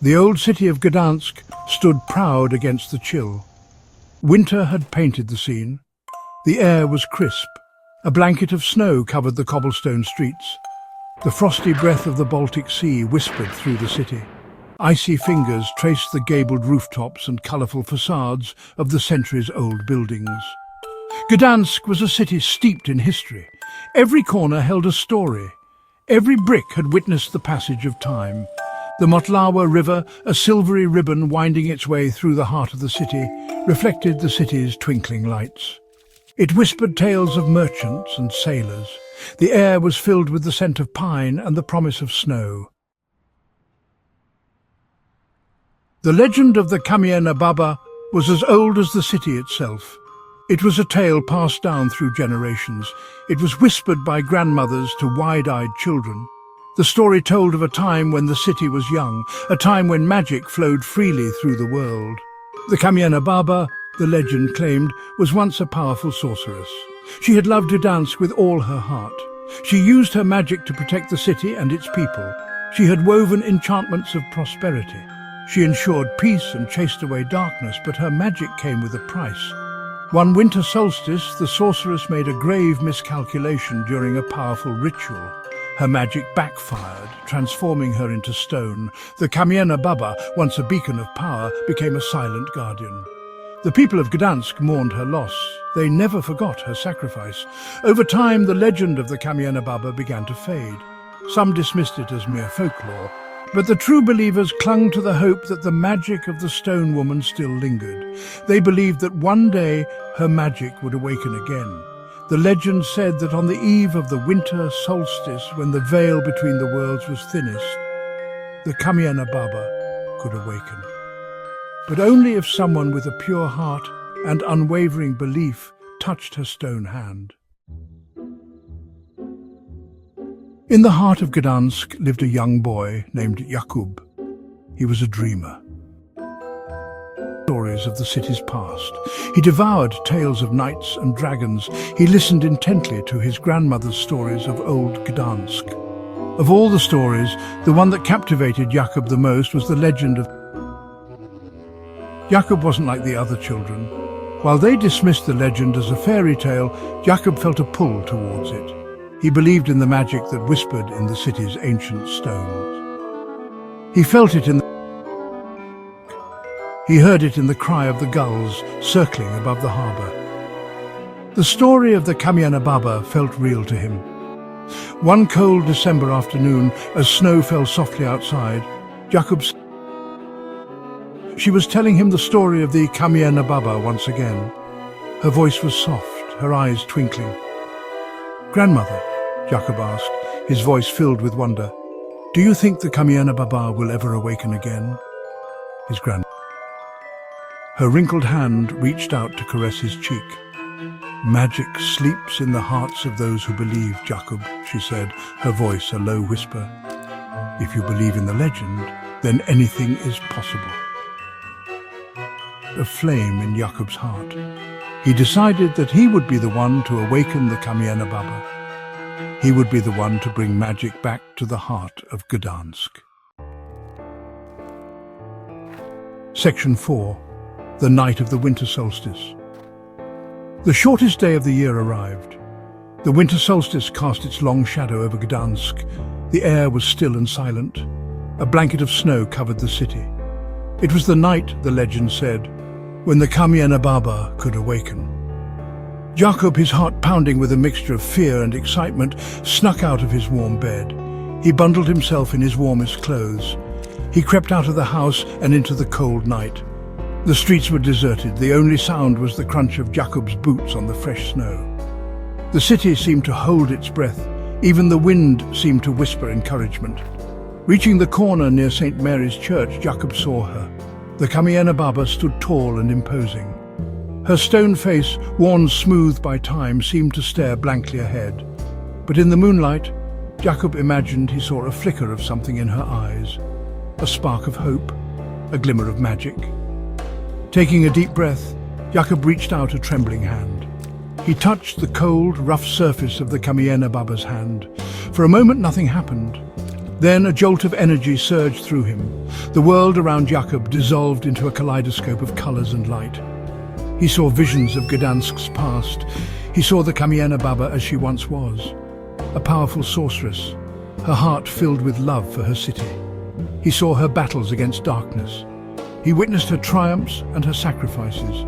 The old city of Gdansk stood proud against the chill. Winter had painted the scene. The air was crisp. A blanket of snow covered the cobblestone streets. The frosty breath of the Baltic Sea whispered through the city. Icy fingers traced the gabled rooftops and colourful facades of the centuries-old buildings. Gdansk was a city steeped in history. Every corner held a story. Every brick had witnessed the passage of time. The Motlawa River, a silvery ribbon winding its way through the heart of the city, reflected the city's twinkling lights. It whispered tales of merchants and sailors. The air was filled with the scent of pine and the promise of snow. The legend of the Kamienna Baba was as old as the city itself. It was a tale passed down through generations. It was whispered by grandmothers to wide-eyed children. The story told of a time when the city was young, a time when magic flowed freely through the world. The Kamienna Baba, the legend claimed, was once a powerful sorceress. She had loved Gdansk with all her heart. She used her magic to protect the city and its people. She had woven enchantments of prosperity. She ensured peace and chased away darkness, but her magic came with a price. One winter solstice, the sorceress made a grave miscalculation during a powerful ritual. Her magic backfired, transforming her into stone. The Kamienna Baba, once a beacon of power, became a silent guardian. The people of Gdansk mourned her loss. They never forgot her sacrifice. Over time, the legend of the Kamienna Baba began to fade. Some dismissed it as mere folklore, but the true believers clung to the hope that the magic of the stone woman still lingered. They believed that one day her magic would awaken again. The legend said that on the eve of the winter solstice, when the veil between the worlds was thinnest, the Kamienna Baba could awaken. But only if someone with a pure heart and unwavering belief touched her stone hand. In the heart of Gdansk lived a young boy named Jakub. He was a dreamer. Stories of the city's past. He devoured tales of knights and dragons. He listened intently to his grandmother's stories of old Gdansk. Of all the stories, the one that captivated Jakub the most was the legend of... Jakub wasn't like the other children. While they dismissed the legend as a fairy tale, Jakub felt a pull towards it. He believed in the magic that whispered in the city's ancient stones. He felt it in the... He heard it in the cry of the gulls circling above the harbour. The story of the Kamienna Baba felt real to him. One cold December afternoon, as snow fell softly outside, Jakub... She was telling him the story of the Kamienna Baba once again. Her voice was soft, her eyes twinkling. "Grandmother," Jakub asked, his voice filled with wonder, "do you think the Kamienna Baba will ever awaken again?" His grandmother. Her wrinkled hand reached out to caress his cheek. "Magic sleeps in the hearts of those who believe, Jakub," she said, her voice a low whisper. "If you believe in the legend, then anything is possible." A flame in Jakub's heart. He decided that he would be the one to awaken the Kamienna Baba. He would be the one to bring magic back to the heart of Gdansk. Section 4. The night of the winter solstice. The shortest day of the year arrived. The winter solstice cast its long shadow over Gdansk. The air was still and silent. A blanket of snow covered the city. It was the night, the legend said, when the Kamienna Baba could awaken. Jakub, his heart pounding with a mixture of fear and excitement, snuck out of his warm bed. He bundled himself in his warmest clothes. He crept out of the house and into the cold night. The streets were deserted. The only sound was the crunch of Jakub's boots on the fresh snow. The city seemed to hold its breath. Even the wind seemed to whisper encouragement. Reaching the corner near St. Mary's Church, Jakub saw her. The Kamienna Baba stood tall and imposing. Her stone face, worn smooth by time, seemed to stare blankly ahead. But in the moonlight, Jakub imagined he saw a flicker of something in her eyes, a spark of hope, a glimmer of magic. Taking a deep breath, Jakub reached out a trembling hand. He touched the cold, rough surface of the Kamienna Baba's hand. For a moment, nothing happened. Then a jolt of energy surged through him. The world around Jakub dissolved into a kaleidoscope of colours and light. He saw visions of Gdansk's past. He saw the Kamienna Baba as she once was, a powerful sorceress, her heart filled with love for her city. He saw her battles against darkness. He witnessed her triumphs and her sacrifices.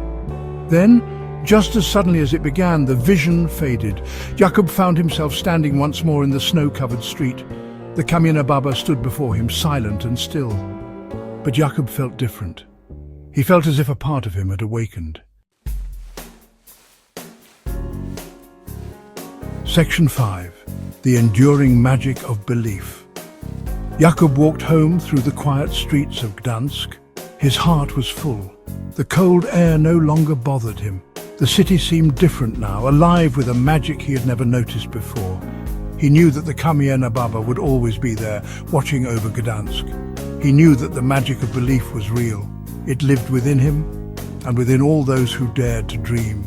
Then, just as suddenly as it began, the vision faded. Jakub found himself standing once more in the snow-covered street. The Kamienna Baba stood before him, silent and still. But Jakub felt different. He felt as if a part of him had awakened. Section 5. The Enduring Magic of Belief. Jakub walked home through the quiet streets of Gdansk. His heart was full. The cold air no longer bothered him. The city seemed different now, alive with a magic he had never noticed before. He knew that the Kamienna Baba would always be there, watching over Gdansk. He knew that the magic of belief was real. It lived within him, and within all those who dared to dream.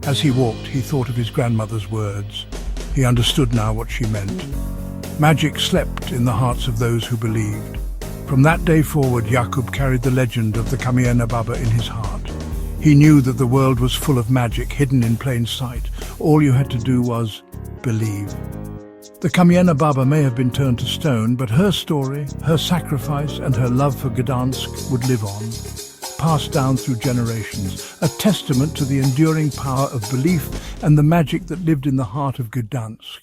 As he walked, he thought of his grandmother's words. He understood now what she meant. Magic slept in the hearts of those who believed. From that day forward, Jakub carried the legend of the Kamienna Baba in his heart. He knew that the world was full of magic hidden in plain sight. All you had to do was believe. The Kamienna Baba may have been turned to stone, but her story, her sacrifice, and her love for Gdansk would live on, passed down through generations, a testament to the enduring power of belief and the magic that lived in the heart of Gdansk.